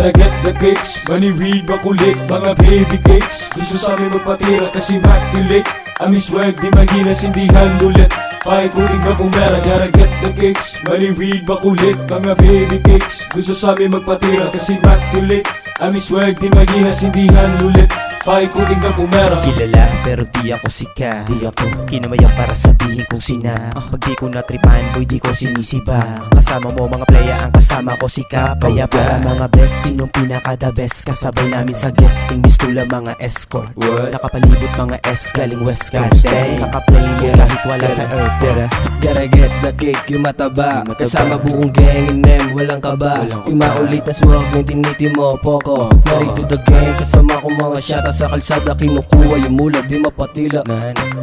Gotta get the cakes, money, weed, bakulit, mga baby cakes. Gusto sa amin magpatira kasi maculate. Amin swag, di mahina, sindihan ulit. Paikuling ba kung meron? Gotta get the cakes, money, weed, bakulit, mga baby cakes. Gusto sa amin magpatira kasi maculate. Amin swag, di mahina, sindihan ulit. Paikuling ba kung meron? Kilala pero di ako sika. Di ako kinamayan para sabihin kong sina. Pag di ko natripan boy di ko sinisiba. Kasama mo mga playa ang kasama ko sika. Kaya para mga best, sinong pinaka the best? Kasabay namin sa guesting Mistula mga escort. Nakapalibot mga S galing West Coast. Nakaplay mo kahit wala sa earth. Gotta get the cake, yung mataba. Kasama buong gang in them, walang kaba. Yung maulit na swag, yung tiniti mo, Poco. Married to the game, kasama ko mga shata sa kalsada. Kinukuha yung mula, di mapatila.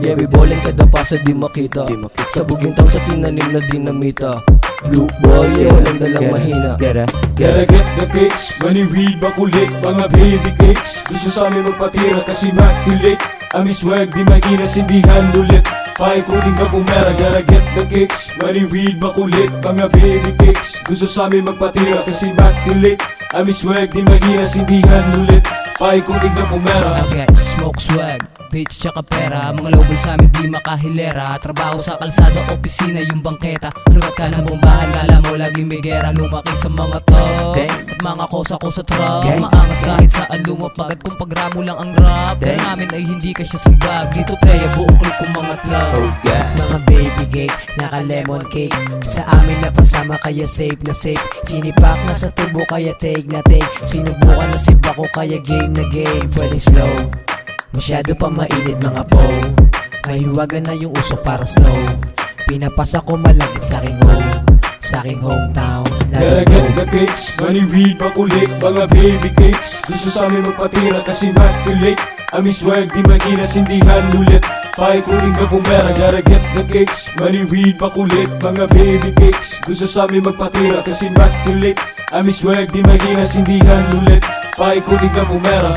Yeah, bibolan kada pasa, di makita. Sa buging taong sa tinanim na dinamita. Blue boy, yeah, walang dalang mahina. Gotta get the cakes, money, weed, bakulit, mga baby cakes. Gusto sa amin magpatira kasi maculate. Amin swag, di mahina, sindihan ulit. Paikuling ba kung meron? Gotta get the cakes, money, weed, bakulit, mga baby cakes. Gusto sa amin magpatira kasi maculate. Amin swag, di mahina, sindihan ulit. Paikuling ba kung meron? Okay, smoke swag, bitch tsaka pera. Mga lobel sa amin di makahilera. Trabaho sa kalsada, opisina yung bangketa. Lugat ka ng bombahan, kala mo laging may gera. Lumaki sa mga to at mga kosa ko sa truck. Maangas kahit saan lumapagad kung pagramo lang ang rap. Pero namin ay hindi ka siya sa bag. Dito preya, buong click kung mga club. Mga baby cake, naka lemon cake. Sa amin na pasama kaya safe na safe. Sinipak na sa tubo kaya take na take. Sinubukan na si Bako kaya game na game. Pwedeng slow, masyado pa mainit mga po. Mahiwaga na yung usok para snow. Pinapasa ko malagit sa aking home, sa aking hometown. Gotta get the cakes, money, weed, bakulit, mga baby cakes. Gusto sa amin magpatira kasi maculate. Amin swag, di mahina, sindihan ulit. Paikuling ba kung meron? Gotta get the cakes, money, weed, bakulit, mga baby cakes. Gusto sa amin magpatira kasi maculate. Amin swag, di mahina, sindihan ulit. Paikuling ba kung meron?